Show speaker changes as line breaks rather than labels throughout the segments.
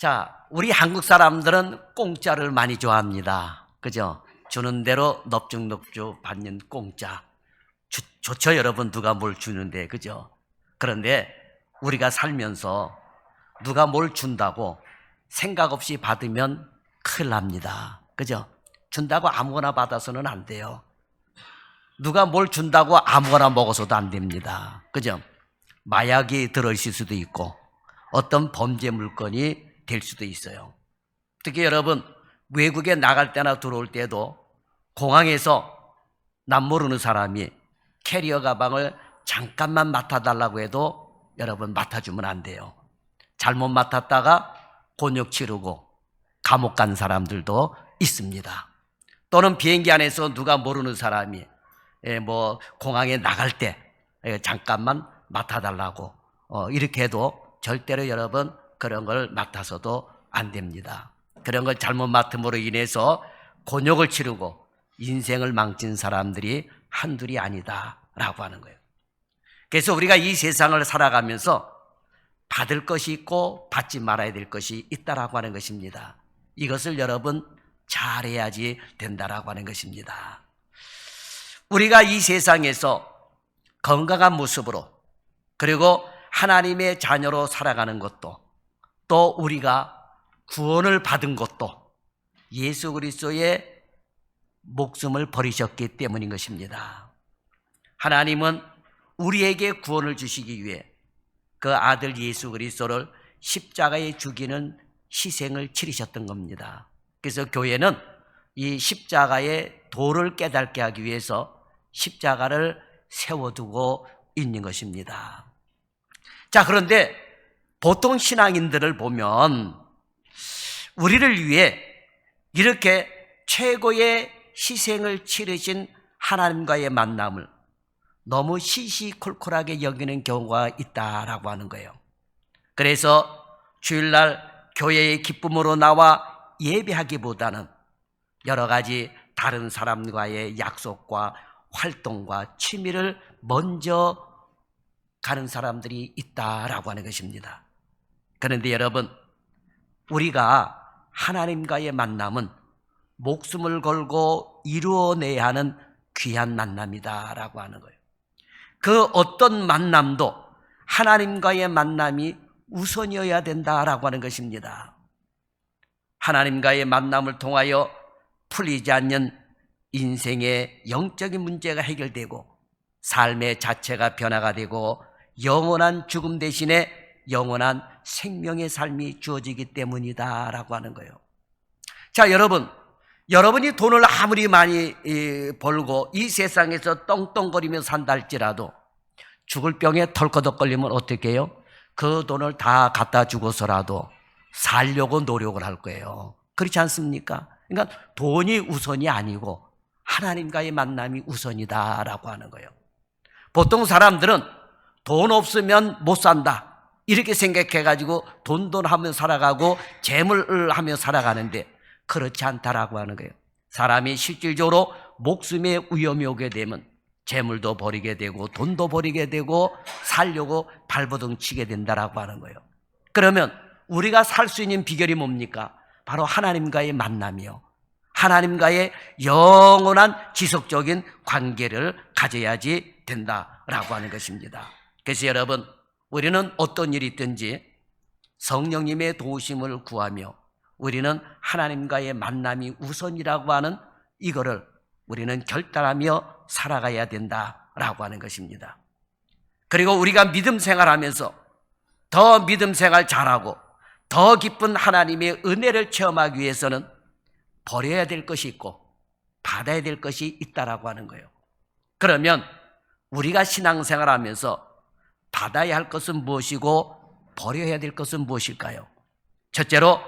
자, 우리 한국 사람들은 공짜를 많이 좋아합니다. 그죠? 주는 대로 넙죽넙죽 받는 공짜. 좋죠, 여러분. 누가 뭘 주는데, 그죠? 그런데 우리가 살면서 누가 뭘 준다고 생각 없이 받으면 큰일 납니다. 그죠? 준다고 아무거나 받아서는 안 돼요. 누가 뭘 준다고 아무거나 먹어서도 안 됩니다. 그죠? 마약이 들어있을 수도 있고 어떤 범죄 물건이 될 수도 있어요. 특히 여러분, 외국에 나갈 때나 들어올 때도 공항에서 남 모르는 사람이 캐리어 가방을 잠깐만 맡아달라고 해도 여러분 맡아주면 안 돼요. 잘못 맡았다가 곤욕 치르고 감옥 간 사람들도 있습니다. 또는 비행기 안에서 누가 모르는 사람이 공항에 나갈 때 잠깐만 맡아달라고 이렇게 해도 절대로 여러분 그런 걸 맡아서도 안 됩니다. 그런 걸 잘못 맡음으로 인해서 곤욕을 치르고 인생을 망친 사람들이 한둘이 아니다라고 하는 거예요. 그래서 우리가 이 세상을 살아가면서 받을 것이 있고 받지 말아야 될 것이 있다라고 하는 것입니다. 이것을 여러분 잘해야지 된다라고 하는 것입니다. 우리가 이 세상에서 건강한 모습으로 그리고 하나님의 자녀로 살아가는 것도 또 우리가 구원을 받은 것도 예수 그리스도의 목숨을 버리셨기 때문인 것입니다. 하나님은 우리에게 구원을 주시기 위해 그 아들 예수 그리스도를 십자가에 죽이는 희생을 치르셨던 겁니다. 그래서 교회는 이 십자가의 도를 깨닫게 하기 위해서 십자가를 세워두고 있는 것입니다. 자, 그런데 보통 신앙인들을 보면 우리를 위해 이렇게 최고의 희생을 치르신 하나님과의 만남을 너무 시시콜콜하게 여기는 경우가 있다라고 하는 거예요. 그래서 주일날 교회의 기쁨으로 나와 예배하기보다는 여러 가지 다른 사람과의 약속과 활동과 취미를 먼저 가는 사람들이 있다라고 하는 것입니다. 그런데 여러분, 우리가 하나님과의 만남은 목숨을 걸고 이루어내야 하는 귀한 만남이다라고 하는 거예요. 그 어떤 만남도 하나님과의 만남이 우선이어야 된다라고 하는 것입니다. 하나님과의 만남을 통하여 풀리지 않는 인생의 영적인 문제가 해결되고 삶의 자체가 변화가 되고 영원한 죽음 대신에 영원한 생명의 삶이 주어지기 때문이다라고 하는 거예요. 자, 여러분이 돈을 아무리 많이 벌고 이 세상에서 떵떵거리며 산다 할지라도 죽을 병에 덜커덕 걸리면 어떻게 해요? 그 돈을 다 갖다 주고서라도 살려고 노력을 할 거예요. 그렇지 않습니까? 그러니까 돈이 우선이 아니고 하나님과의 만남이 우선이다라고 하는 거예요. 보통 사람들은 돈 없으면 못 산다 이렇게 생각해가지고 돈 하며 살아가고 재물을 하며 살아가는데 그렇지 않다라고 하는 거예요. 사람이 실질적으로 목숨의 위험이 오게 되면 재물도 버리게 되고 돈도 버리게 되고 살려고 발버둥 치게 된다라고 하는 거예요. 그러면 우리가 살 수 있는 비결이 뭡니까? 바로 하나님과의 만남이요. 하나님과의 영원한 지속적인 관계를 가져야지 된다라고 하는 것입니다. 그래서 여러분, 우리는 어떤 일이 있든지 성령님의 도우심을 구하며 우리는 하나님과의 만남이 우선이라고 하는 이거를 우리는 결단하며 살아가야 된다라고 하는 것입니다. 그리고 우리가 믿음 생활하면서 더 믿음 생활 잘하고 더 깊은 하나님의 은혜를 체험하기 위해서는 버려야 될 것이 있고 받아야 될 것이 있다라고 하는 거예요. 그러면 우리가 신앙생활하면서 받아야 할 것은 무엇이고 버려야 될 것은 무엇일까요? 첫째로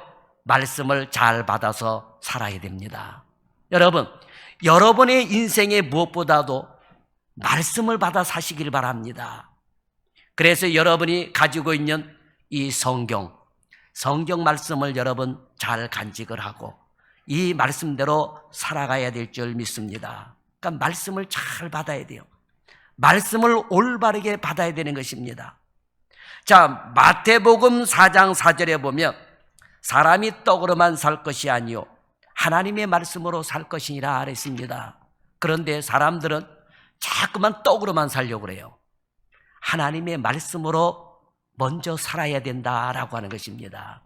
말씀을 잘 받아서 살아야 됩니다. 여러분, 여러분의 인생에 무엇보다도 말씀을 받아 사시길 바랍니다. 그래서 여러분이 가지고 있는 이 성경 말씀을 여러분 잘 간직을 하고 이 말씀대로 살아가야 될 줄 믿습니다. 그러니까 말씀을 잘 받아야 돼요. 말씀을 올바르게 받아야 되는 것입니다. 자, 마태복음 4장 4절에 보면 사람이 떡으로만 살 것이 아니요 하나님의 말씀으로 살 것이니라 그랬습니다. 그런데 사람들은 자꾸만 떡으로만 살려고 그래요. 하나님의 말씀으로 먼저 살아야 된다라고 하는 것입니다.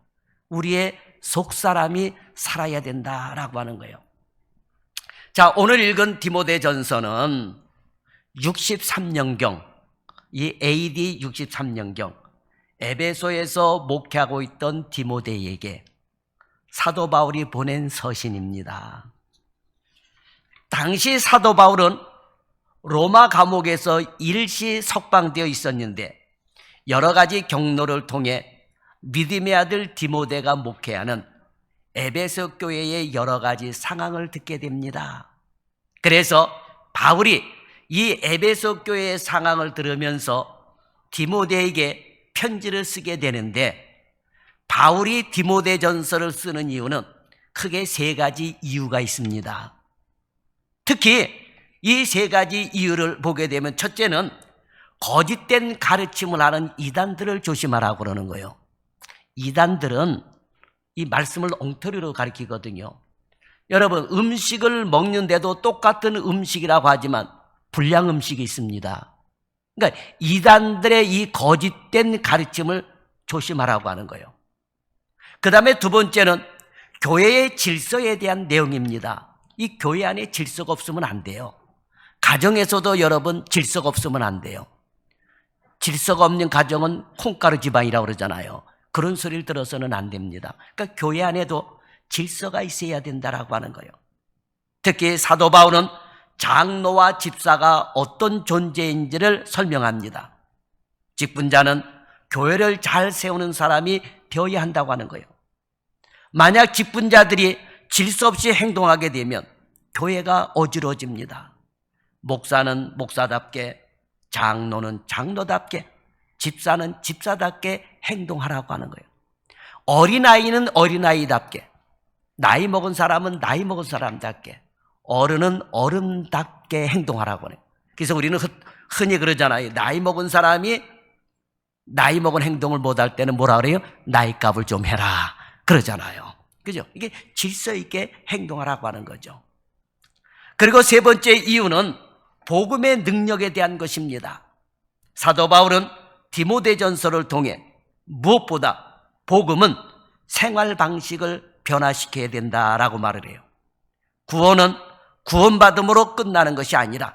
우리의 속사람이 살아야 된다라고 하는 거예요. 자, 오늘 읽은 디모데전서는 63년경, 이 AD 63년경 에베소에서 목회하고 있던 디모데에게 사도 바울이 보낸 서신입니다. 당시 사도 바울은 로마 감옥에서 일시 석방되어 있었는데 여러 가지 경로를 통해 믿음의 아들 디모데가 목회하는 에베소 교회의 여러 가지 상황을 듣게 됩니다. 그래서 바울이 이 에베소 교회의 상황을 들으면서 디모데에게 편지를 쓰게 되는데, 바울이 디모데전서를 쓰는 이유는 크게 세 가지 이유가 있습니다. 특히 이 세 가지 이유를 보게 되면, 첫째는 거짓된 가르침을 하는 이단들을 조심하라고 그러는 거예요. 이단들은 이 말씀을 엉터리로 가르치거든요. 여러분, 음식을 먹는데도 똑같은 음식이라고 하지만 불량 음식이 있습니다. 그러니까 이단들의 이 거짓된 가르침을 조심하라고 하는 거예요. 그 다음에 두 번째는 교회의 질서에 대한 내용입니다. 이 교회 안에 질서가 없으면 안 돼요. 가정에서도 여러분 질서가 없으면 안 돼요. 질서가 없는 가정은 콩가루 지방이라고 그러잖아요. 그런 소리를 들어서는 안 됩니다. 그러니까 교회 안에도 질서가 있어야 된다라고 하는 거예요. 특히 사도 바울은 장로와 집사가 어떤 존재인지를 설명합니다. 직분자는 교회를 잘 세우는 사람이 되어야 한다고 하는 거예요. 만약 직분자들이 질서 없이 행동하게 되면 교회가 어지러집니다. 목사는 목사답게, 장로는 장로답게, 집사는 집사답게 행동하라고 하는 거예요. 어린아이는 어린아이답게, 나이 먹은 사람은 나이 먹은 사람답게, 어른은 어른답게 행동하라고 해요. 그래서 우리는 흔히 그러잖아요. 나이 먹은 사람이 나이 먹은 행동을 못할 때는 뭐라 그래요? 나이값을 좀 해라 그러잖아요. 그죠? 이게 질서 있게 행동하라고 하는 거죠. 그리고 세 번째 이유는 복음의 능력에 대한 것입니다. 사도 바울은 디모데전서를 통해 무엇보다 복음은 생활 방식을 변화시켜야 된다라고 말을 해요. 구원은 구원받음으로 끝나는 것이 아니라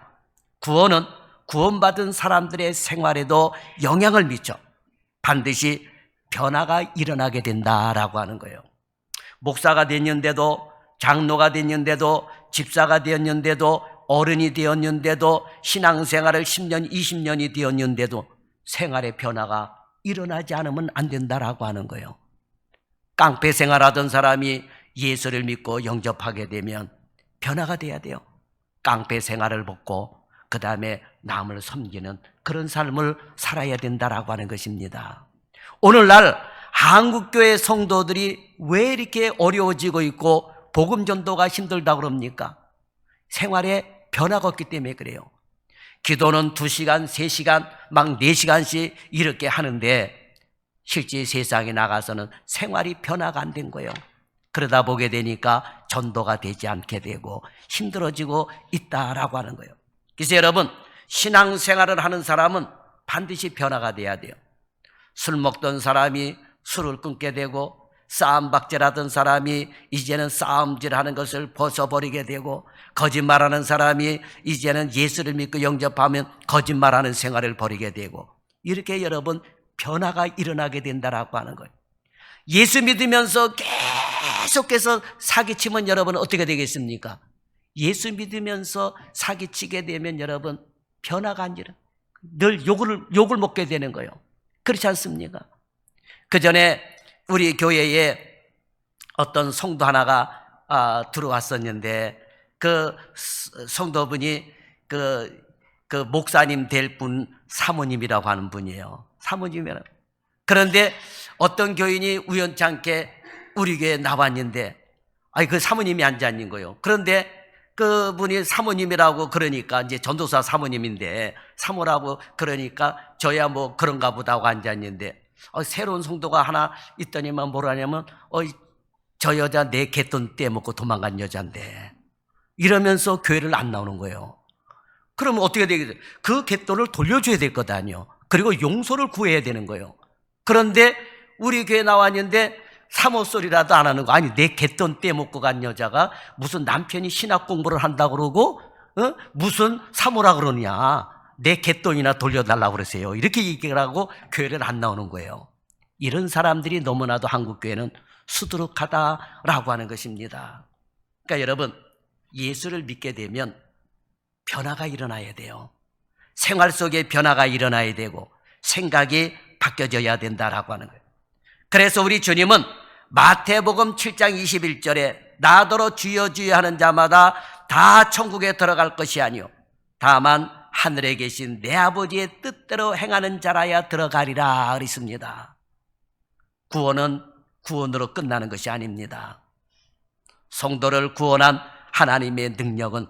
구원은 구원받은 사람들의 생활에도 영향을 미쳐 반드시 변화가 일어나게 된다라고 하는 거예요. 목사가 됐는데도, 장로가 됐는데도, 집사가 되었는데도, 어른이 되었는데도, 신앙생활을 10년, 20년이 되었는데도 생활의 변화가 일어나지 않으면 안 된다라고 하는 거예요. 깡패 생활하던 사람이 예수를 믿고 영접하게 되면 변화가 돼야 돼요. 깡패 생활을 벗고 그 다음에 남을 섬기는 그런 삶을 살아야 된다라고 하는 것입니다. 오늘날 한국교회 성도들이 왜 이렇게 어려워지고 있고 복음 전도가 힘들다고 그럽니까? 생활에 변화가 없기 때문에 그래요. 기도는 2시간, 3시간, 막 4시간씩 이렇게 하는데 실제 세상에 나가서는 생활이 변화가 안 된 거예요. 그러다 보게 되니까 전도가 되지 않게 되고 힘들어지고 있다라고 하는 거예요. 그래서 여러분, 신앙생활을 하는 사람은 반드시 변화가 돼야 돼요. 술 먹던 사람이 술을 끊게 되고, 싸움박질하던 사람이 이제는 싸움질하는 것을 벗어버리게 되고, 거짓말하는 사람이 이제는 예수를 믿고 영접하면 거짓말하는 생활을 버리게 되고, 이렇게 여러분 변화가 일어나게 된다라고 하는 거예요. 예수 믿으면서 계속해서 사기치면 여러분 어떻게 되겠습니까? 예수 믿으면서 사기치게 되면 여러분 변화가 안 일어나요. 늘 욕을 먹게 되는 거예요. 그렇지 않습니까? 그 전에 우리 교회에 어떤 성도 하나가 들어왔었는데 그 성도분이 그 목사님 될 분 사모님이라고 하는 분이에요. 사모님이라고. 그런데 어떤 교인이 우연찮게 우리 교회에 나왔는데 그 사모님이 앉아 있는 거예요. 그런데 그분이 사모님이라고 그러니까 이제 전도사 사모님인데 사모라고 그러니까 저야 뭐 그런가 보다 하고 앉아 있는데 새로운 성도가 하나 있더니만 뭐라냐면 저 여자 내 갯돈 떼먹고 도망간 여자인데 이러면서 교회를 안 나오는 거예요. 그러면 어떻게 되겠어요? 그 갯돈을 돌려줘야 될 것 아니에요. 그리고 용서를 구해야 되는 거예요. 그런데 우리 교회 나왔는데 사모소리라도 안 하는 거. 아니 내 갯돈 떼먹고 간 여자가 무슨 남편이 신학 공부를 한다고 그러고 무슨 사모라 그러냐. 내 갯돈이나 돌려달라고 그러세요. 이렇게 얘기를 하고 교회를 안 나오는 거예요. 이런 사람들이 너무나도 한국교회는 수두룩하다라고 하는 것입니다. 그러니까 여러분, 예수를 믿게 되면 변화가 일어나야 돼요. 생활 속에 변화가 일어나야 되고 생각이 바뀌어져야 된다라고 하는 거예요. 그래서 우리 주님은 마태복음 7장 21절에 나더러 주여 주여 하는 자마다 다 천국에 들어갈 것이 아니요 다만 하늘에 계신 내 아버지의 뜻대로 행하는 자라야 들어가리라 그랬습니다. 구원은 구원으로 끝나는 것이 아닙니다. 성도를 구원한 하나님의 능력은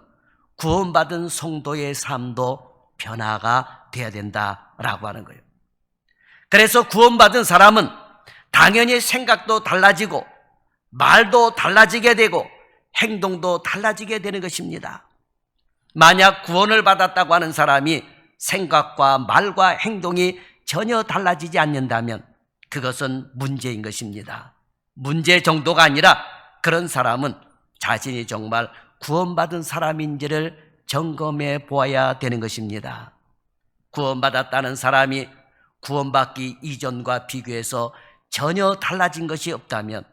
구원받은 성도의 삶도 변화가 되어야 된다라고 하는 거예요. 그래서 구원받은 사람은 당연히 생각도 달라지고 말도 달라지게 되고 행동도 달라지게 되는 것입니다. 만약 구원을 받았다고 하는 사람이 생각과 말과 행동이 전혀 달라지지 않는다면 그것은 문제인 것입니다. 문제 정도가 아니라 그런 사람은 자신이 정말 구원받은 사람인지를 점검해 보아야 되는 것입니다. 구원받았다는 사람이 구원받기 이전과 비교해서 전혀 달라진 것이 없다면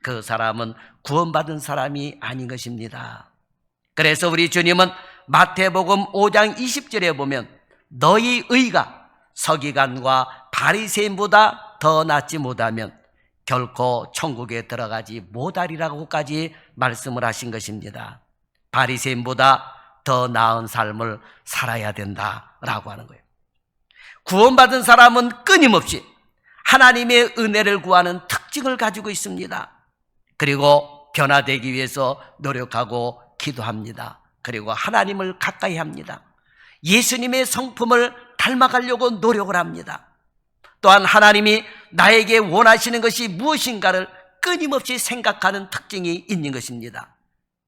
그 사람은 구원받은 사람이 아닌 것입니다. 그래서 우리 주님은 마태복음 5장 20절에 보면 너희 의가 서기관과 바리새인보다 더 낫지 못하면 결코 천국에 들어가지 못하리라고까지 말씀을 하신 것입니다. 바리새인보다 더 나은 삶을 살아야 된다라고 하는 거예요. 구원받은 사람은 끊임없이 하나님의 은혜를 구하는 특징을 가지고 있습니다. 그리고 변화되기 위해서 노력하고 기도합니다. 그리고 하나님을 가까이 합니다. 예수님의 성품을 닮아가려고 노력을 합니다. 또한 하나님이 나에게 원하시는 것이 무엇인가를 끊임없이 생각하는 특징이 있는 것입니다.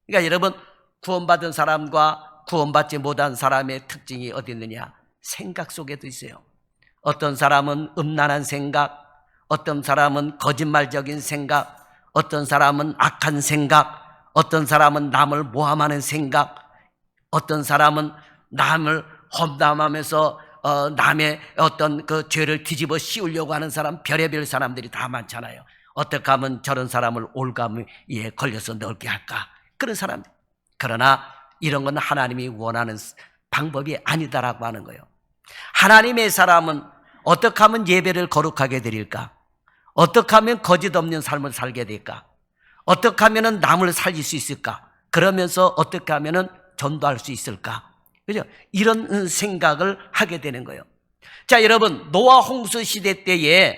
그러니까 여러분, 구원받은 사람과 구원받지 못한 사람의 특징이 어디 있느냐? 생각 속에도 있어요. 어떤 사람은 음란한 생각, 어떤 사람은 거짓말적인 생각, 어떤 사람은 악한 생각, 어떤 사람은 남을 모함하는 생각, 어떤 사람은 남을 험담하면서 남의 어떤 그 죄를 뒤집어 씌우려고 하는 사람, 별의별 사람들이 다 많잖아요. 어떻게 하면 저런 사람을 올가미에 걸려서 넓게 할까? 그런 사람들. 그러나 이런 건 하나님이 원하는 방법이 아니다라고 하는 거예요. 하나님의 사람은 어떻게 하면 예배를 거룩하게 드릴까? 어떻게 하면 거짓 없는 삶을 살게 될까? 어떻게 하면 남을 살릴 수 있을까? 그러면서 어떻게 하면 전도할 수 있을까? 그죠? 이런 생각을 하게 되는 거예요. 자, 여러분, 노아 홍수 시대 때에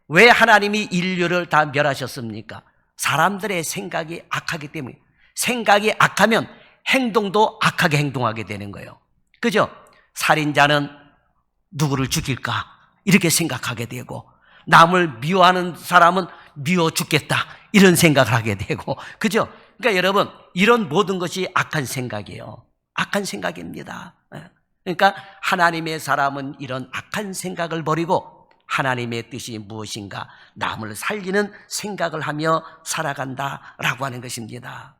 왜 하나님이 인류를 다 멸하셨습니까? 사람들의 생각이 악하기 때문에. 생각이 악하면 행동도 악하게 행동하게 되는 거예요. 그죠? 살인자는 누구를 죽일까? 이렇게 생각하게 되고, 남을 미워하는 사람은 미워 죽겠다. 이런 생각을 하게 되고, 그죠? 그러니까 여러분, 이런 모든 것이 악한 생각이에요. 악한 생각입니다. 그러니까 하나님의 사람은 이런 악한 생각을 버리고 하나님의 뜻이 무엇인가 남을 살리는 생각을 하며 살아간다라고 하는 것입니다.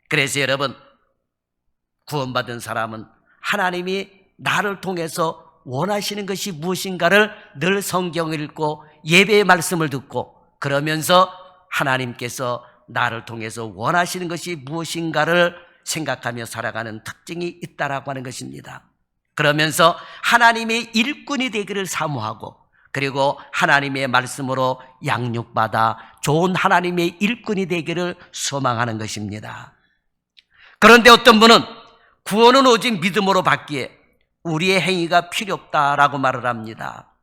그래서 여러분, 구원받은 사람은 하나님이 나를 통해서 원하시는 것이 무엇인가를 늘 성경을 읽고 예배의 말씀을 듣고 그러면서 하나님께서 나를 통해서 원하시는 것이 무엇인가를 생각하며 살아가는 특징이 있다라고 하는 것입니다. 그러면서 하나님의 일꾼이 되기를 사모하고 그리고 하나님의 말씀으로 양육받아 좋은 하나님의 일꾼이 되기를 소망하는 것입니다. 그런데 어떤 분은 구원은 오직 믿음으로 받기에 우리의 행위가 필요 없다라고 말을 합니다.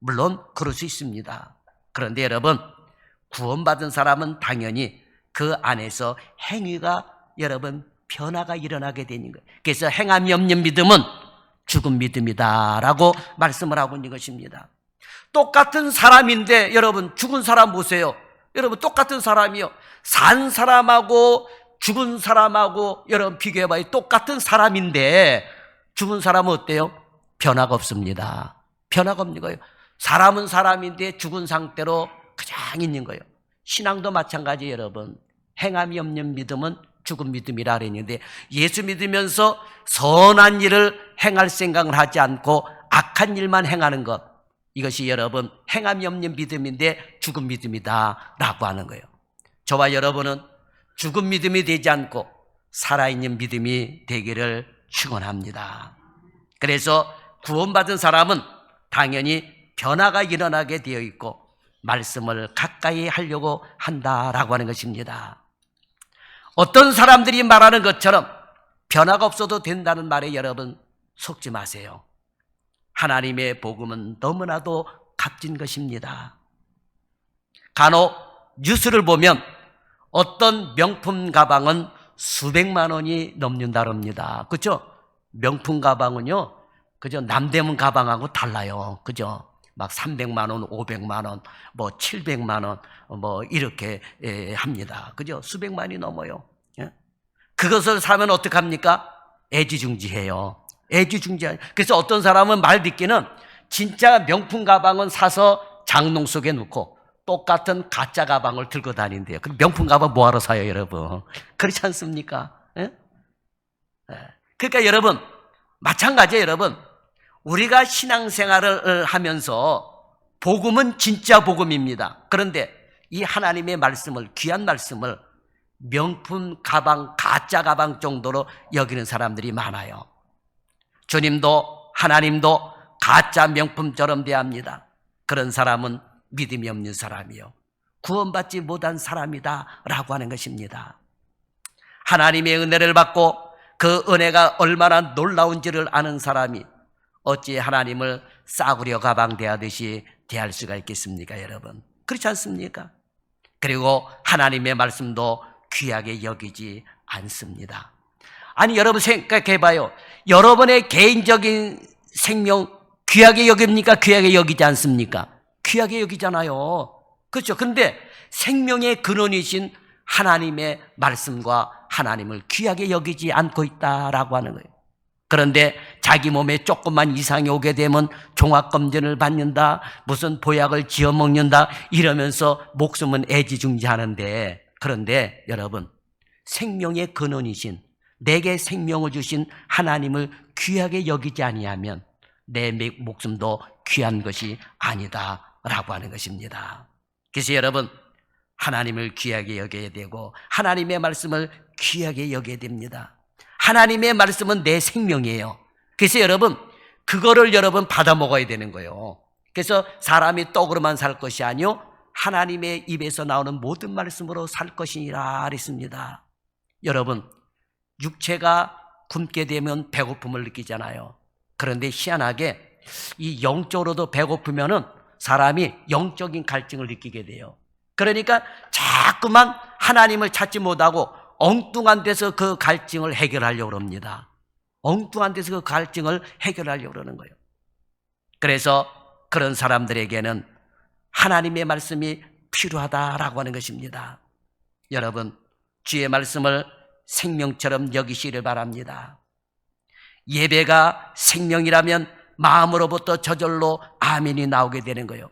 물론 그럴 수 있습니다. 그런데 여러분, 구원받은 사람은 당연히 그 안에서 행위가 여러분 변화가 일어나게 되는 거예요. 그래서 행함이 없는 믿음은 죽은 믿음이다라고 말씀을 하고 있는 것입니다. 똑같은 사람인데 여러분 죽은 사람 보세요. 여러분 똑같은 사람이요. 산 사람하고 죽은 사람하고 여러분 비교해봐요. 똑같은 사람인데 죽은 사람은 어때요? 변화가 없습니다. 변화가 없는 거예요. 사람은 사람인데 죽은 상태로 그냥 있는 거예요. 신앙도 마찬가지 여러분. 행함이 없는 믿음은 죽은 믿음이라 그랬는데 예수 믿으면서 선한 일을 행할 생각을 하지 않고 악한 일만 행하는 것, 이것이 여러분 행함이 없는 믿음인데 죽은 믿음이다 라고 하는 거예요. 저와 여러분은 죽은 믿음이 되지 않고 살아있는 믿음이 되기를 축원합니다. 그래서 구원받은 사람은 당연히 변화가 일어나게 되어 있고 말씀을 가까이 하려고 한다라고 하는 것입니다. 어떤 사람들이 말하는 것처럼 변화가 없어도 된다는 말에 여러분 속지 마세요. 하나님의 복음은 너무나도 값진 것입니다. 간혹 뉴스를 보면 어떤 명품 가방은 수백만 원이 넘는다랍니다. 그죠? 명품 가방은요, 그죠? 남대문 가방하고 달라요. 그죠? 막 300만 원, 500만 원, 뭐 700만 원, 뭐 이렇게 합니다. 그죠? 수백만이 넘어요. 예? 그것을 사면 어떡합니까? 애지중지해요. 애지중지해요. 그래서 어떤 사람은 말 듣기는 진짜 명품 가방은 사서 장롱 속에 넣고 똑같은 가짜 가방을 들고 다닌대요. 그럼 명품 가방 뭐하러 사요, 여러분? 그렇지 않습니까? 예? 그러니까 여러분, 마찬가지예요, 여러분. 우리가 신앙생활을 하면서 복음은 진짜 복음입니다. 그런데 이 하나님의 말씀을, 귀한 말씀을 명품 가방, 가짜 가방 정도로 여기는 사람들이 많아요. 주님도 하나님도 가짜 명품처럼 대합니다. 그런 사람은 믿음이 없는 사람이요, 구원받지 못한 사람이다 라고 하는 것입니다. 하나님의 은혜를 받고 그 은혜가 얼마나 놀라운지를 아는 사람이 어찌 하나님을 싸구려 가방 대하듯이 대할 수가 있겠습니까, 여러분? 그렇지 않습니까? 그리고 하나님의 말씀도 귀하게 여기지 않습니다. 아니, 여러분 생각해봐요. 여러분의 개인적인 생명 귀하게 여깁니까? 귀하게 여기지 않습니까? 귀하게 여기잖아요. 그렇죠? 그런데 생명의 근원이신 하나님의 말씀과 하나님을 귀하게 여기지 않고 있다라고 하는 거예요. 그런데 자기 몸에 조금만 이상이 오게 되면 종합검진을 받는다, 무슨 보약을 지어 먹는다 이러면서 목숨은 애지중지하는데, 그런데 여러분, 생명의 근원이신 내게 생명을 주신 하나님을 귀하게 여기지 아니하면 내 목숨도 귀한 것이 아니다라고 하는 것입니다. 그래서 여러분, 하나님을 귀하게 여겨야 되고 하나님의 말씀을 귀하게 여겨야 됩니다. 하나님의 말씀은 내 생명이에요. 그래서 여러분, 그거를 여러분 받아 먹어야 되는 거예요. 그래서 사람이 떡으로만 살 것이 아니요 하나님의 입에서 나오는 모든 말씀으로 살 것이니라 그랬습니다. 여러분, 육체가 굶게 되면 배고픔을 느끼잖아요. 그런데 희한하게 이 영적으로도 배고프면은 사람이 영적인 갈증을 느끼게 돼요. 그러니까 자꾸만 하나님을 찾지 못하고 엉뚱한 데서 그 갈증을 해결하려고 합니다. 엉뚱한 데서 그 갈증을 해결하려고 그러는 거예요. 그래서 그런 사람들에게는 하나님의 말씀이 필요하다라고 하는 것입니다. 여러분, 주의 말씀을 생명처럼 여기시기를 바랍니다. 예배가 생명이라면 마음으로부터 저절로 아멘이 나오게 되는 거예요.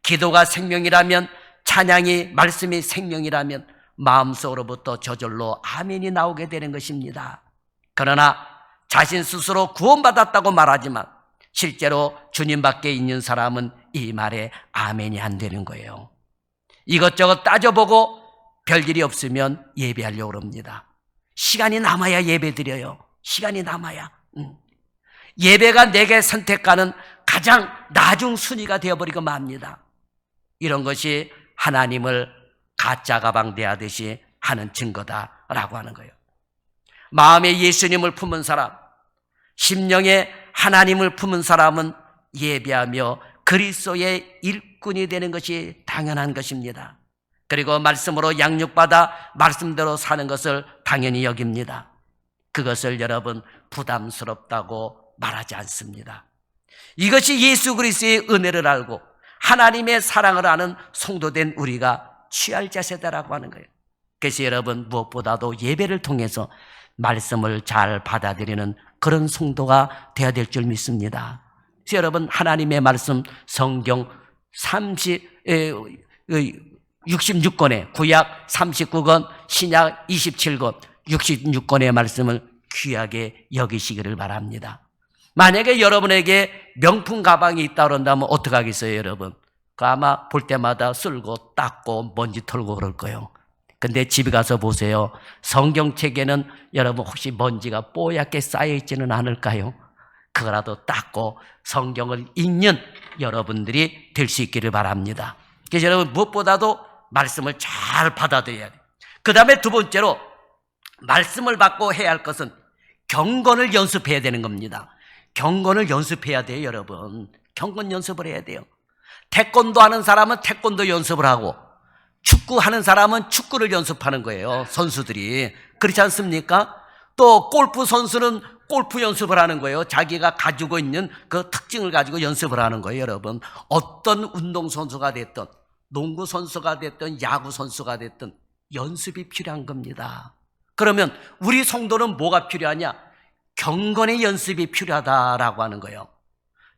기도가 생명이라면, 찬양이, 말씀이 생명이라면 마음속으로부터 저절로 아멘이 나오게 되는 것입니다. 그러나 자신 스스로 구원받았다고 말하지만 실제로 주님 밖에 있는 사람은 이 말에 아멘이 안 되는 거예요. 이것저것 따져보고 별일이 없으면 예배하려고 합니다. 시간이 남아야 예배 드려요. 시간이 남아야. 예배가 내게 선택하는 가장 나중 순위가 되어버리고 맙니다. 이런 것이 하나님을 가짜 가방 대하듯이 하는 증거다라고 하는 거예요. 마음에 예수님을 품은 사람, 심령에 하나님을 품은 사람은 예배하며 그리스도의 일꾼이 되는 것이 당연한 것입니다. 그리고 말씀으로 양육받아 말씀대로 사는 것을 당연히 여깁니다. 그것을 여러분 부담스럽다고 말하지 않습니다. 이것이 예수 그리스도의 은혜를 알고 하나님의 사랑을 아는 성도된 우리가 취할 자세다라고 하는 거예요. 그래서 여러분, 무엇보다도 예배를 통해서 말씀을 잘 받아들이는 그런 성도가 되어야 될 줄 믿습니다. 그래서 여러분, 하나님의 말씀 성경 66권에 구약 39권, 신약 27권, 66권의 말씀을 귀하게 여기시기를 바랍니다. 만약에 여러분에게 명품 가방이 있다 그런다면 어떻게 하겠어요, 여러분? 그 아마 볼 때마다 쓸고 닦고 먼지 털고 그럴 거예요. 근데 집에 가서 보세요. 성경책에는 여러분 혹시 먼지가 뽀얗게 쌓여있지는 않을까요? 그거라도 닦고 성경을 읽는 여러분들이 될 수 있기를 바랍니다. 그래서 여러분, 무엇보다도 말씀을 잘 받아들여야 돼요. 그 다음에 두 번째로 말씀을 받고 해야 할 것은 경건을 연습해야 되는 겁니다. 경건을 연습해야 돼요, 여러분. 경건 연습을 해야 돼요. 태권도 하는 사람은 태권도 연습을 하고, 축구하는 사람은 축구를 연습하는 거예요, 선수들이. 그렇지 않습니까? 또 골프 선수는 골프 연습을 하는 거예요. 자기가 가지고 있는 그 특징을 가지고 연습을 하는 거예요, 여러분. 어떤 운동선수가 됐든, 농구 선수가 됐든, 야구 선수가 됐든 연습이 필요한 겁니다. 그러면 우리 성도는 뭐가 필요하냐? 경건의 연습이 필요하다라고 하는 거예요.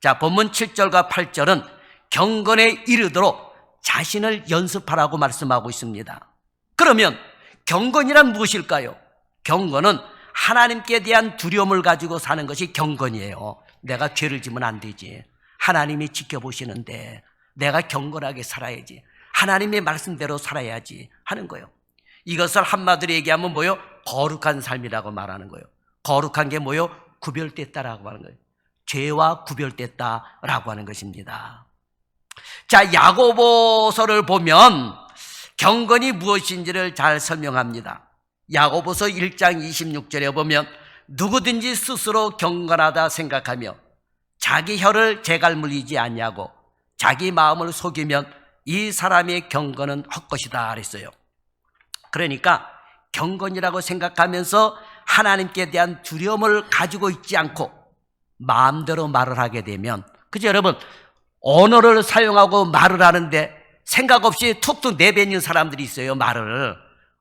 자, 본문 7절과 8절은 경건에 이르도록 자신을 연습하라고 말씀하고 있습니다. 그러면 경건이란 무엇일까요? 경건은 하나님께 대한 두려움을 가지고 사는 것이 경건이에요. 내가 죄를 지면 안 되지. 하나님이 지켜보시는데 내가 경건하게 살아야지. 하나님의 말씀대로 살아야지 하는 거예요. 이것을 한마디로 얘기하면 뭐요? 거룩한 삶이라고 말하는 거예요. 거룩한 게 뭐요? 구별됐다라고 하는 거예요. 죄와 구별됐다라고 하는 것입니다. 자, 야고보서를 보면 경건이 무엇인지를 잘 설명합니다. 야고보서 1장 26절에 보면 누구든지 스스로 경건하다 생각하며 자기 혀를 재갈 물리지 않냐고 자기 마음을 속이면 이 사람의 경건은 헛것이다 그랬어요. 그러니까 경건이라고 생각하면서 하나님께 대한 두려움을 가지고 있지 않고 마음대로 말을 하게 되면, 그죠 여러분? 언어를 사용하고 말을 하는데 생각 없이 툭툭 내뱉는 사람들이 있어요. 말을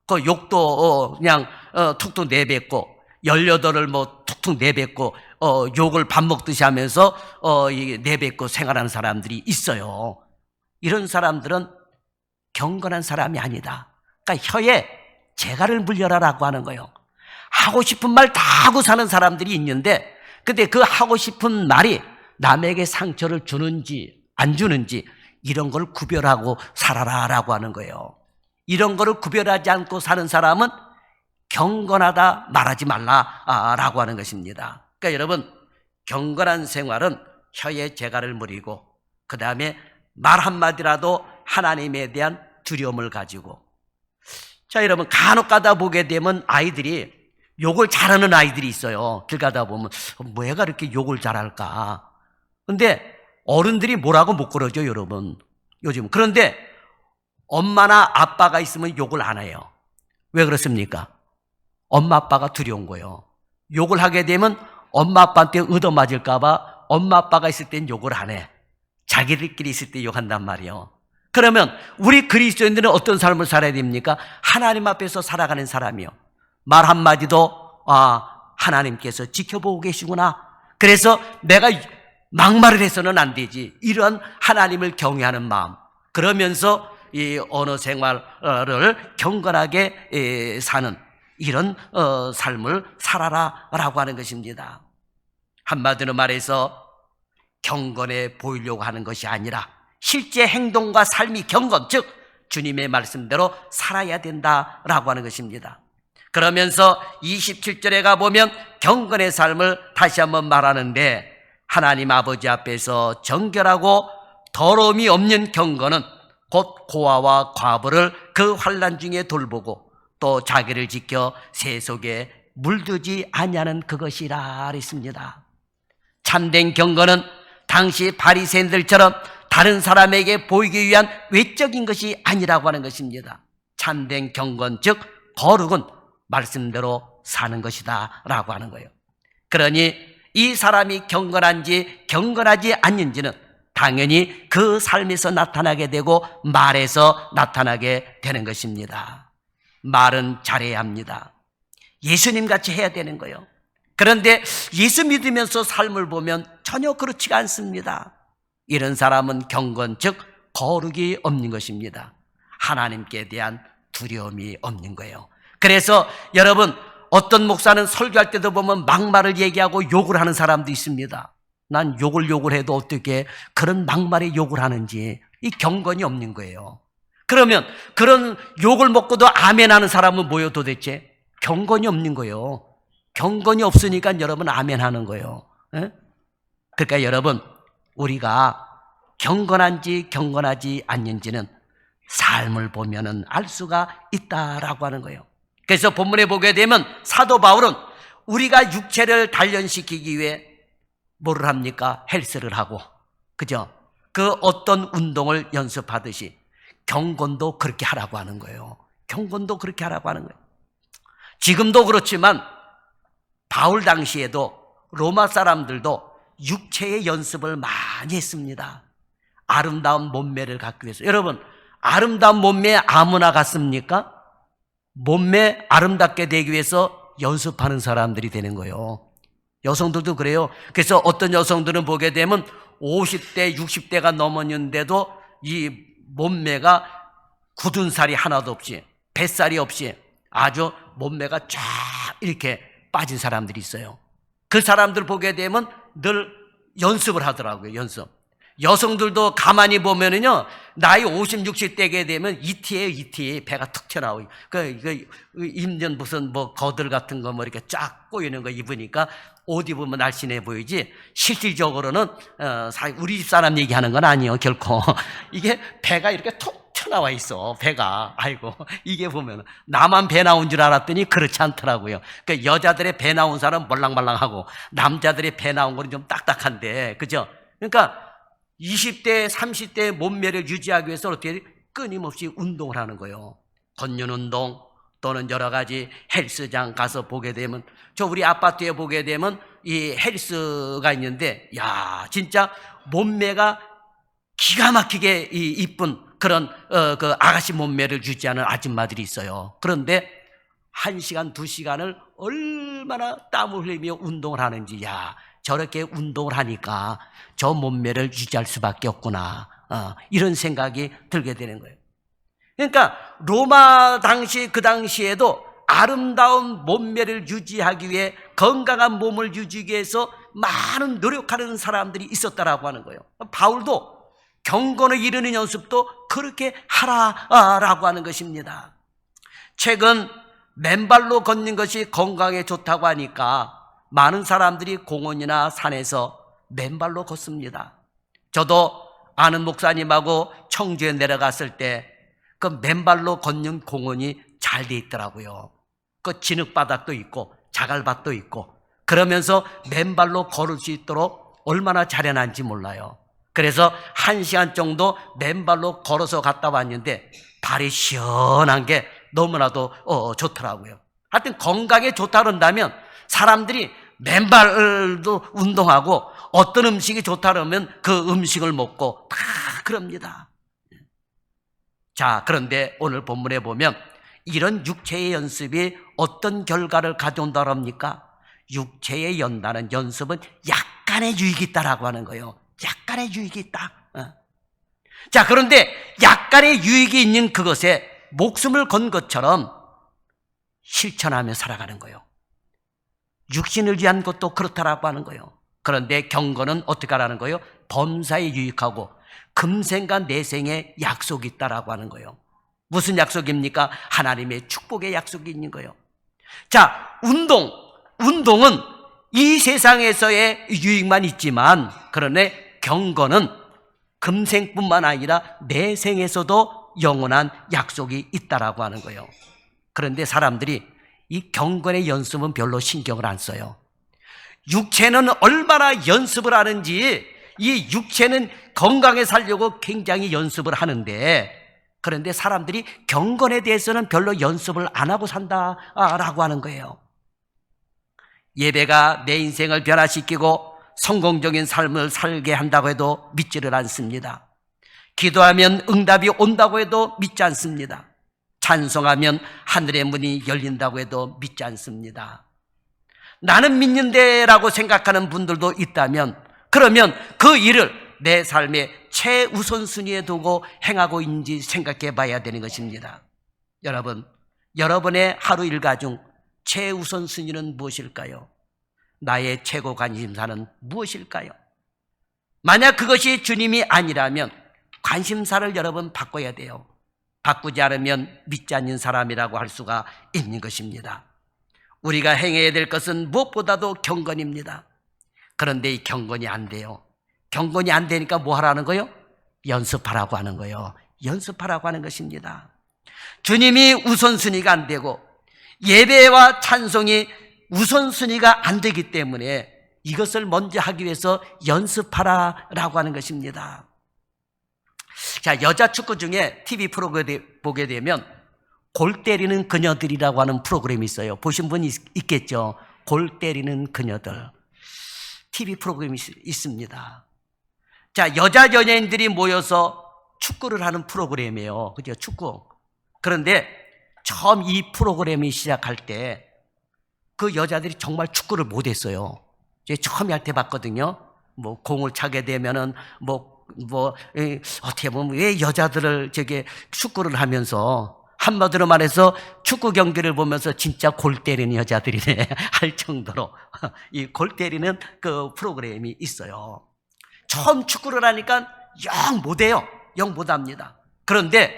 그 욕도 그냥 툭툭 내뱉고 18을 뭐 툭툭 내뱉고 욕을 밥 먹듯이 하면서 내뱉고 생활하는 사람들이 있어요. 이런 사람들은 경건한 사람이 아니다. 그러니까 혀에 재갈을 물려라라고 하는 거예요. 하고 싶은 말 다 하고 사는 사람들이 있는데, 근데 그 하고 싶은 말이 남에게 상처를 주는지 안 주는지 이런 걸 구별하고 살아라라고 하는 거예요. 이런 거를 구별하지 않고 사는 사람은 경건하다 말하지 말라라고 하는 것입니다. 그러니까 여러분, 경건한 생활은 혀에 재갈을 물이고 그 다음에 말 한마디라도 하나님에 대한 두려움을 가지고. 자, 여러분, 간혹 가다 보게 되면 아이들이 욕을 잘하는 아이들이 있어요. 길 가다 보면 뭐가 이렇게 욕을 잘할까? 근데 어른들이 뭐라고 못 그러죠, 여러분. 요즘. 그런데 엄마나 아빠가 있으면 욕을 안 해요. 왜 그렇습니까? 엄마 아빠가 두려운 거예요. 욕을 하게 되면 엄마 아빠한테 얻어맞을까 봐 엄마 아빠가 있을 땐 욕을 안 해. 자기들끼리 있을 때 욕한단 말이에요. 그러면 우리 그리스도인들은 어떤 삶을 살아야 됩니까? 하나님 앞에서 살아가는 사람이요. 말 한마디도 하나님께서 지켜보고 계시구나. 그래서 내가 막말을 해서는 안 되지. 이런 하나님을 경외하는 마음. 그러면서 이 언어 생활을 경건하게 사는 이런 삶을 살아라라고 하는 것입니다. 한마디로 말해서 경건해 보이려고 하는 것이 아니라 실제 행동과 삶이 경건, 즉 주님의 말씀대로 살아야 된다라고 하는 것입니다. 그러면서 27절에 가보면 경건의 삶을 다시 한번 말하는데, 하나님 아버지 앞에서 정결하고 더러움이 없는 경건은 곧 고아와 과부를 그 환난 중에 돌보고 또 자기를 지켜 새 속에 물들지 아니하는 그것이라 했습니다. 참된 경건은 당시 바리새인들처럼 다른 사람에게 보이기 위한 외적인 것이 아니라고 하는 것입니다. 참된 경건, 즉 거룩은 말씀대로 사는 것이다 라고 하는 거예요. 그러니 이 사람이 경건한지 경건하지 않는지는 당연히 그 삶에서 나타나게 되고 말에서 나타나게 되는 것입니다. 말은 잘해야 합니다. 예수님 같이 해야 되는 거예요. 그런데 예수 믿으면서 삶을 보면 전혀 그렇지가 않습니다. 이런 사람은 경건, 즉 거룩이 없는 것입니다. 하나님께 대한 두려움이 없는 거예요. 그래서 여러분, 어떤 목사는 설교할 때도 보면 막말을 얘기하고 욕을 하는 사람도 있습니다. 난 욕을 해도 어떻게 그런 막말에 욕을 하는지, 이 경건이 없는 거예요. 그러면 그런 욕을 먹고도 아멘 하는 사람은 뭐예요 도대체? 경건이 없는 거예요. 경건이 없으니까 여러분 아멘 하는 거예요. 에? 그러니까 여러분, 우리가 경건한지 경건하지 않는지는 삶을 보면은 알 수가 있다라고 하는 거예요. 그래서 본문에 보게 되면 사도 바울은 우리가 육체를 단련시키기 위해 뭐를 합니까? 헬스를 하고, 그죠? 그 어떤 운동을 연습하듯이 경건도 그렇게 하라고 하는 거예요. 경건도 그렇게 하라고 하는 거예요. 지금도 그렇지만 바울 당시에도 로마 사람들도 육체의 연습을 많이 했습니다. 아름다운 몸매를 갖기 위해서. 여러분, 아름다운 몸매 아무나 갖습니까? 몸매 아름답게 되기 위해서 연습하는 사람들이 되는 거예요. 여성들도 그래요. 그래서 어떤 여성들은 보게 되면 50대, 60대가 넘었는데도 이 몸매가 굳은 살이 하나도 없이, 뱃살이 없이 아주 몸매가 쫙 이렇게 빠진 사람들이 있어요. 그 사람들 보게 되면 늘 연습을 하더라고요. 연습. 여성들도 가만히 보면은요, 나이 50, 60 되게 되면 이티예요, 이티. 배가 툭 튀어나오고. 입는 무슨 거들 같은 거 이렇게 쫙 꼬이는 거 입으니까 옷 입으면 날씬해 보이지, 실질적으로는, 우리 집 사람 얘기하는 건 아니에요, 결코. 이게 배가 이렇게 툭 튀어나와 있어, 배가. 아이고, 이게 보면 나만 배 나온 줄 알았더니 그렇지 않더라고요. 그러니까 여자들의 배 나온 사람은 몰랑말랑하고 남자들의 배 나온 거는 좀 딱딱한데, 그죠? 그러니까 20대, 30대 몸매를 유지하기 위해서 어떻게 끊임없이 운동을 하는 거예요. 걷는 운동 또는 여러 가지 헬스장 가서 보게 되면, 저 우리 아파트에 보게 되면 이 헬스가 있는데, 야, 진짜 몸매가 기가 막히게 이쁜 그런 그 아가씨 몸매를 유지하는 아줌마들이 있어요. 그런데 1시간, 2시간을 얼마나 땀을 흘리며 운동을 하는지, 야, 저렇게 운동을 하니까 저 몸매를 유지할 수밖에 없구나, 이런 생각이 들게 되는 거예요. 그러니까 로마 당시, 그 당시에도 아름다운 몸매를 유지하기 위해, 건강한 몸을 유지하기 위해서 많은 노력하는 사람들이 있었다라고 하는 거예요. 바울도 경건을 이루는 연습도 그렇게 하라라고 하는 것입니다. 최근 맨발로 걷는 것이 건강에 좋다고 하니까 많은 사람들이 공원이나 산에서 맨발로 걷습니다. 저도 아는 목사님하고 청주에 내려갔을 때 그 맨발로 걷는 공원이 잘 돼 있더라고요. 그 진흙바닥도 있고 자갈밭도 있고, 그러면서 맨발로 걸을 수 있도록 얼마나 잘해놨는지 몰라요. 그래서 1시간 정도 맨발로 걸어서 갔다 왔는데 발이 시원한 게 너무나도 좋더라고요. 하여튼 건강에 좋다 그런다면 사람들이 맨발도 운동하고 어떤 음식이 좋다 그러면 그 음식을 먹고 다 그럽니다. 자, 그런데 오늘 본문에 보면 이런 육체의 연습이 어떤 결과를 가져온다고 합니까? 육체의 연습은 약간의 유익이 있다라고 하는 거예요. 약간의 유익이 있다. 자, 그런데 약간의 유익이 있는 그것에 목숨을 건 것처럼 실천하며 살아가는 거예요. 육신을 위한 것도 그렇다라고 하는 거예요. 그런데 경건은 어떻게 하라는 거예요? 범사에 유익하고 금생과 내생에 약속이 있다라고 하는 거예요. 무슨 약속입니까? 하나님의 축복의 약속이 있는 거예요. 자, 운동은 이 세상에서의 유익만 있지만, 그러네 경건은 금생뿐만 아니라 내생에서도 영원한 약속이 있다라고 하는 거예요. 그런데 사람들이 이 경건의 연습은 별로 신경을 안 써요. 육체는 얼마나 연습을 하는지, 이 육체는 건강에 살려고 굉장히 연습을 하는데, 그런데 사람들이 경건에 대해서는 별로 연습을 안 하고 산다라고 하는 거예요. 예배가 내 인생을 변화시키고 성공적인 삶을 살게 한다고 해도 믿지를 않습니다. 기도하면 응답이 온다고 해도 믿지 않습니다. 찬송하면 하늘의 문이 열린다고 해도 믿지 않습니다. 나는 믿는데 라고 생각하는 분들도 있다면, 그러면 그 일을 내 삶의 최우선순위에 두고 행하고 있는지 생각해 봐야 되는 것입니다. 여러분, 여러분의 하루 일과 중 최우선순위는 무엇일까요? 나의 최고 관심사는 무엇일까요? 만약 그것이 주님이 아니라면 관심사를 여러분 바꿔야 돼요. 바꾸지 않으면 믿지 않는 사람이라고 할 수가 있는 것입니다. 우리가 행해야 될 것은 무엇보다도 경건입니다. 그런데 이 경건이 안 돼요. 경건이 안 되니까 뭐 하라는 거예요? 연습하라고 하는 거예요. 연습하라고 하는 것입니다. 주님이 우선순위가 안 되고 예배와 찬송이 우선순위가 안 되기 때문에 이것을 먼저 하기 위해서 연습하라라고 하는 것입니다. 자, 여자 축구 중에 TV 프로그램 보게 되면 골 때리는 그녀들이라고 하는 프로그램이 있어요. 보신 분 있겠죠? 골 때리는 그녀들. TV 프로그램이 있습니다. 자, 여자 연예인들이 모여서 축구를 하는 프로그램이에요. 그죠? 축구. 그런데 처음 이 프로그램이 시작할 때 그 여자들이 정말 축구를 못했어요. 제가 처음에 할 때 봤거든요. 뭐 공을 차게 되면은 어떻게 보면 왜 여자들을 축구를 하면서, 한마디로 말해서 축구 경기를 보면서 진짜 골 때리는 여자들이네 할 정도로 이 골 때리는 그 프로그램이 있어요. 처음 축구를 하니까 영 못해요. 영 못합니다. 그런데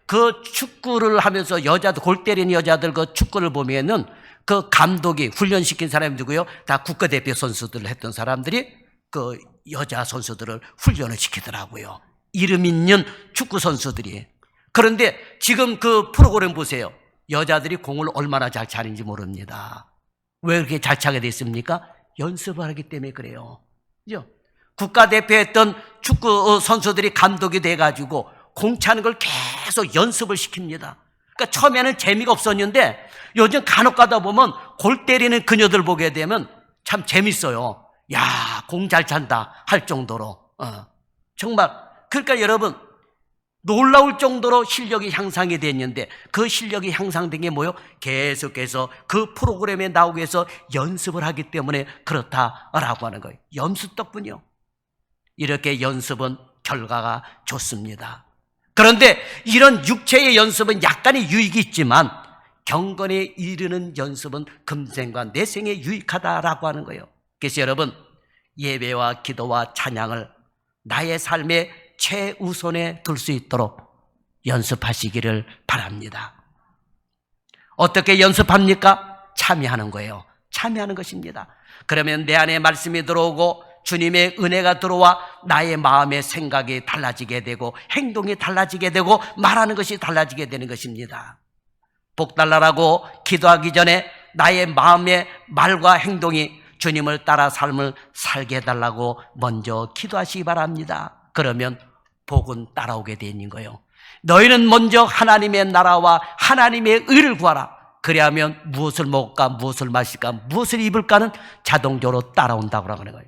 그 축구를 하면서 골 때리는 여자들 그 축구를 보면은 그 감독이 훈련시킨 사람이 누구요? 다 국가대표 선수들을 했던 사람들이 그 여자 선수들을 훈련을 시키더라고요. 이름 있는 축구 선수들이. 그런데 지금 그 프로그램 보세요. 여자들이 공을 얼마나 잘 차는지 모릅니다. 왜 그렇게 잘 차게 됐습니까? 연습을 하기 때문에 그래요. 그죠? 국가대표 했던 축구 선수들이 감독이 돼가지고 공 차는 걸 계속 연습을 시킵니다. 그러니까 처음에는 재미가 없었는데 요즘 간혹 가다 보면 골 때리는 그녀들 보게 되면 참 재밌어요. 야, 공 잘 찬다 할 정도로. 정말. 그러니까 여러분, 놀라울 정도로 실력이 향상이 됐는데 그 실력이 향상된 게 뭐예요? 계속해서 그 프로그램에 나오기 위해서 연습을 하기 때문에 그렇다라고 하는 거예요. 연습 덕분이요. 이렇게 연습은 결과가 좋습니다. 그런데 이런 육체의 연습은 약간의 유익이 있지만 경건에 이르는 연습은 금생과 내생에 유익하다라고 하는 거예요. 그래서 여러분, 예배와 기도와 찬양을 나의 삶의 최우선에 둘 수 있도록 연습하시기를 바랍니다. 어떻게 연습합니까? 참여하는 거예요. 참여하는 것입니다. 그러면 내 안에 말씀이 들어오고 주님의 은혜가 들어와 나의 마음의 생각이 달라지게 되고 행동이 달라지게 되고 말하는 것이 달라지게 되는 것입니다. 복달라라고 기도하기 전에 나의 마음의 말과 행동이 주님을 따라 삶을 살게 해달라고 먼저 기도하시기 바랍니다. 그러면 복은 따라오게 되는 거예요. 너희는 먼저 하나님의 나라와 하나님의 의를 구하라. 그래야면 무엇을 먹을까, 무엇을 마실까, 무엇을 입을까는 자동적으로 따라온다고 하는 거예요.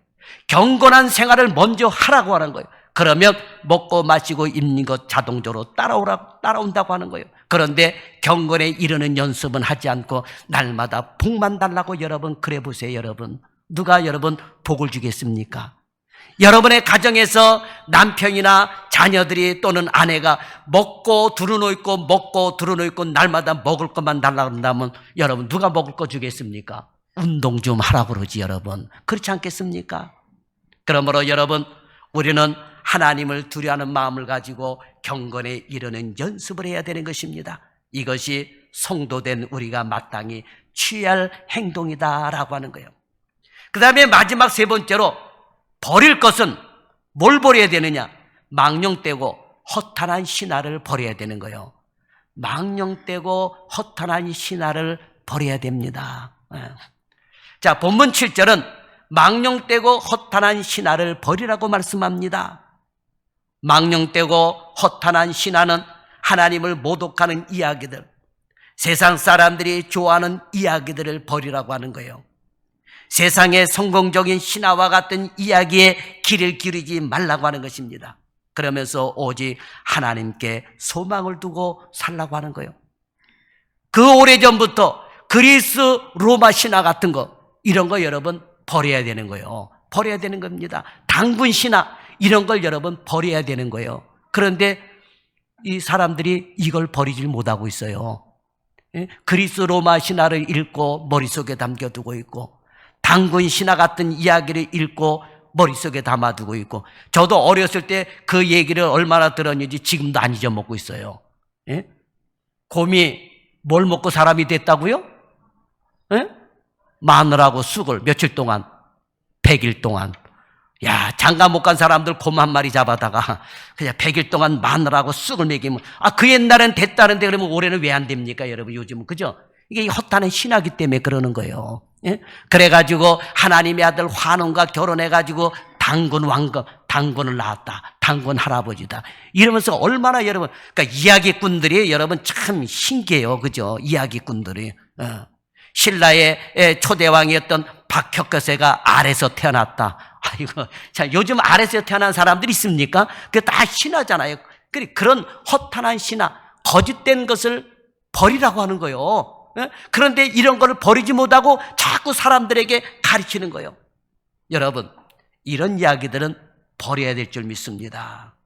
경건한 생활을 먼저 하라고 하는 거예요. 그러면 먹고 마시고 입는 것 자동적으로 따라온다고 하는 거예요. 그런데 경건에 이르는 연습은 하지 않고 날마다 복만 달라고 여러분 그래 보세요. 여러분, 누가 여러분 복을 주겠습니까? 여러분의 가정에서 남편이나 자녀들이 또는 아내가 먹고 두루놓고 날마다 먹을 것만 달라고 한다면 여러분 누가 먹을 거 주겠습니까? 운동 좀 하라고 그러지 여러분. 그렇지 않겠습니까? 그러므로 여러분, 우리는 하나님을 두려워하는 마음을 가지고 경건에 이르는 연습을 해야 되는 것입니다. 이것이 성도된 우리가 마땅히 취해야 할 행동이다라고 하는 거예요. 그 다음에 마지막 세 번째로 버릴 것은 뭘 버려야 되느냐? 망령되고 허탄한 신화를 버려야 되는 거예요. 망령되고 허탄한 신화를 버려야 됩니다. 자, 본문 7절은 망령되고 허탄한 신화를 버리라고 말씀합니다. 망령되고 허탄한 신화는 하나님을 모독하는 이야기들, 세상 사람들이 좋아하는 이야기들을 버리라고 하는 거예요. 세상의 성공적인 신화와 같은 이야기에 귀를 기울이지 말라고 하는 것입니다. 그러면서 오직 하나님께 소망을 두고 살라고 하는 거예요. 그 오래전부터 그리스 로마 신화 같은 거, 이런 거 여러분 버려야 되는 거예요. 버려야 되는 겁니다. 당군 신화 이런 걸 여러분 버려야 되는 거예요. 그런데 이 사람들이 이걸 버리질 못하고 있어요. 그리스 로마 신화를 읽고 머릿속에 담겨두고 있고, 당군 신화 같은 이야기를 읽고 머릿속에 담아두고 있고, 저도 어렸을 때 그 얘기를 얼마나 들었는지 지금도 안 잊어먹고 있어요. 곰이 뭘 먹고 사람이 됐다고요? 마늘하고 쑥을 며칠 동안, 100일 동안. 야, 장가 못 간 사람들 곰 한 마리 잡아다가 그냥 100일 동안 마늘하고 쑥을 먹이면, 그 옛날엔 됐다는데 그러면 올해는 왜 안 됩니까, 여러분? 요즘은, 그죠? 이게 헛다는 신하기 때문에 그러는 거예요. 그래가지고 하나님의 아들 환웅과 결혼해가지고 당군 왕건, 당군을 낳았다. 당군 할아버지다. 이러면서 얼마나 여러분, 그러니까 이야기꾼들이 여러분 참 신기해요. 그죠? 이야기꾼들이. 신라의 초대왕이었던 박혁거세가 알에서 태어났다. 아이고, 자, 요즘 알에서 태어난 사람들이 있습니까? 그게 다 신화잖아요. 그런 허탄한 신화, 거짓된 것을 버리라고 하는 거예요. 그런데 이런 거를 버리지 못하고 자꾸 사람들에게 가르치는 거예요. 여러분, 이런 이야기들은 버려야 될 줄 믿습니다.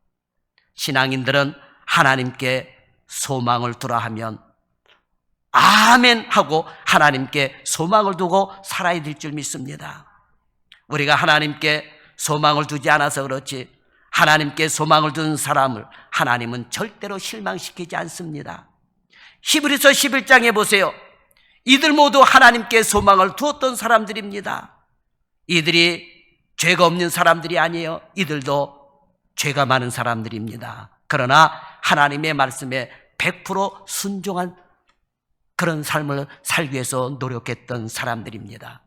신앙인들은 하나님께 소망을 두라 하면 아멘 하고 하나님께 소망을 두고 살아야 될 줄 믿습니다. 우리가 하나님께 소망을 두지 않아서 그렇지, 하나님께 소망을 둔 사람을 하나님은 절대로 실망시키지 않습니다. 히브리서 11장에 보세요. 이들 모두 하나님께 소망을 두었던 사람들입니다. 이들이 죄가 없는 사람들이 아니에요. 이들도 죄가 많은 사람들입니다. 그러나 하나님의 말씀에 100% 순종한 그런 삶을 살기 위해서 노력했던 사람들입니다.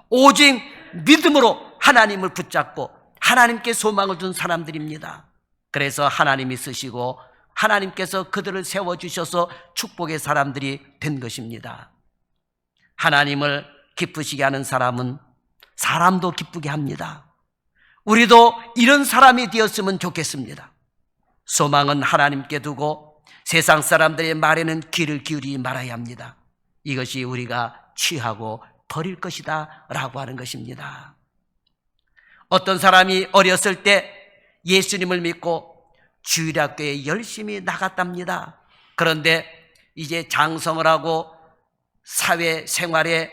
오직 믿음으로 하나님을 붙잡고 하나님께 소망을 둔 사람들입니다. 그래서 하나님이 쓰시고 하나님께서 그들을 세워주셔서 축복의 사람들이 된 것입니다. 하나님을 기쁘시게 하는 사람은 사람도 기쁘게 합니다. 우리도 이런 사람이 되었으면 좋겠습니다. 소망은 하나님께 두고 세상 사람들의 말에는 귀를 기울이지 말아야 합니다. 이것이 우리가 취하고 버릴 것이다 라고 하는 것입니다. 어떤 사람이 어렸을 때 예수님을 믿고 주일학교에 열심히 나갔답니다. 그런데 이제 장성을 하고 사회생활에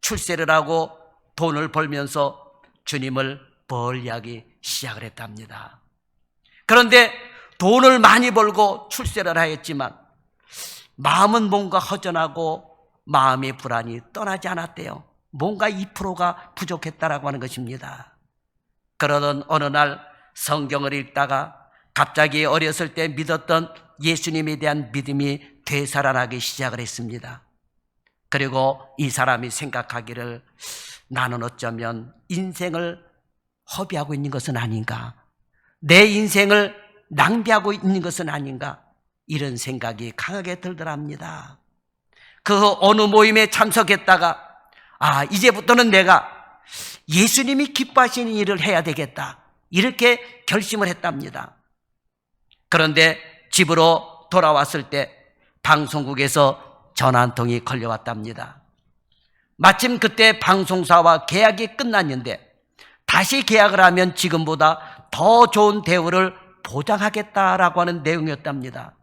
출세를 하고 돈을 벌면서 주님을 멀리하기 시작을 했답니다. 그런데 돈을 많이 벌고 출세를 하였지만 마음은 뭔가 허전하고 마음의 불안이 떠나지 않았대요. 뭔가 2%가 부족했다라고 하는 것입니다. 그러던 어느 날 성경을 읽다가 갑자기 어렸을 때 믿었던 예수님에 대한 믿음이 되살아나기 시작을 했습니다. 그리고 이 사람이 생각하기를, 나는 어쩌면 인생을 허비하고 있는 것은 아닌가, 내 인생을 낭비하고 있는 것은 아닌가, 이런 생각이 강하게 들더랍니다. 그 어느 모임에 참석했다가 이제부터는 내가 예수님이 기뻐하시는 일을 해야 되겠다, 이렇게 결심을 했답니다. 그런데 집으로 돌아왔을 때 방송국에서 전화 한 통이 걸려왔답니다. 마침 그때 방송사와 계약이 끝났는데 다시 계약을 하면 지금보다 더 좋은 대우를 보장하겠다라고 하는 내용이었답니다.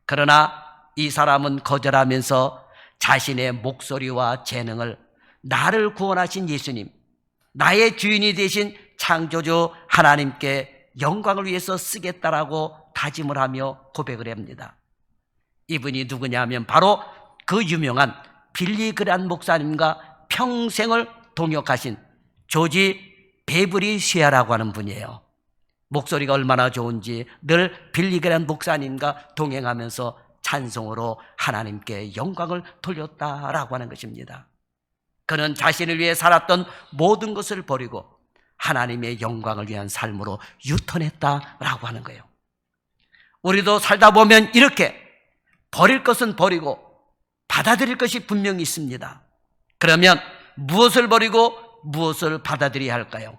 그러나 이 사람은 거절하면서 자신의 목소리와 재능을 나를 구원하신 예수님, 나의 주인이 되신 창조주 하나님께 영광을 위해서 쓰겠다라고 다짐을 하며 고백을 합니다. 이분이 누구냐 하면 바로 그 유명한 빌리 그레함 목사님과 평생을 동역하신 조지 베브리 쉐아라고 하는 분이에요. 목소리가 얼마나 좋은지 늘 빌리 그레함 목사님과 동행하면서 찬송으로 하나님께 영광을 돌렸다라고 하는 것입니다. 그는 자신을 위해 살았던 모든 것을 버리고 하나님의 영광을 위한 삶으로 유턴했다라고 하는 거예요. 우리도 살다 보면 이렇게 버릴 것은 버리고 받아들일 것이 분명히 있습니다. 그러면 무엇을 버리고 무엇을 받아들여야 할까요?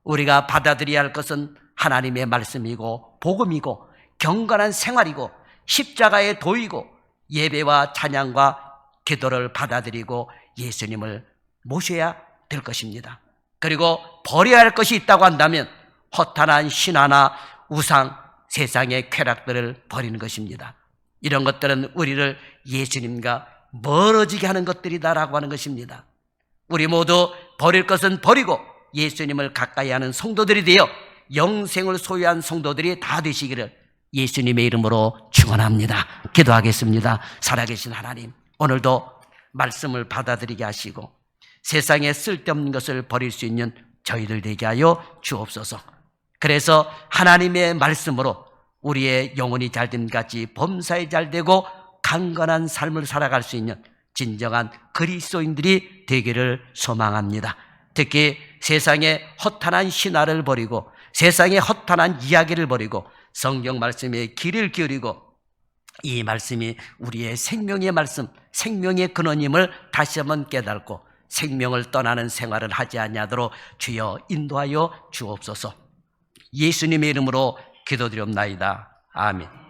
우리가 받아들여야 할 것은 하나님의 말씀이고 복음이고 경건한 생활이고 십자가의 도이고 예배와 찬양과 기도를 받아들이고 예수님을 모셔야 될 것입니다. 그리고 버려야 할 것이 있다고 한다면 허탄한 신화나 우상, 세상의 쾌락들을 버리는 것입니다. 이런 것들은 우리를 예수님과 멀어지게 하는 것들이다라고 하는 것입니다. 우리 모두 버릴 것은 버리고 예수님을 가까이 하는 성도들이 되어 영생을 소유한 성도들이 다 되시기를 예수님의 이름으로 축원합니다. 기도하겠습니다. 살아계신 하나님, 오늘도 말씀을 받아들이게 하시고 세상에 쓸데없는 것을 버릴 수 있는 저희들 되게 하여 주옵소서. 그래서 하나님의 말씀으로 우리의 영혼이 잘됨 같이 범사에 잘되고 강건한 삶을 살아갈 수 있는 진정한 그리스도인들이 되기를 소망합니다. 특히 세상의 허탄한 신화를 버리고 세상의 허탄한 이야기를 버리고 성경 말씀에 귀를 기울이고 이 말씀이 우리의 생명의 말씀, 생명의 근원임을 다시 한번 깨닫고 생명을 떠나는 생활을 하지 아니하도록 주여 인도하여 주옵소서. 예수님의 이름으로 기도드리옵나이다. 아멘.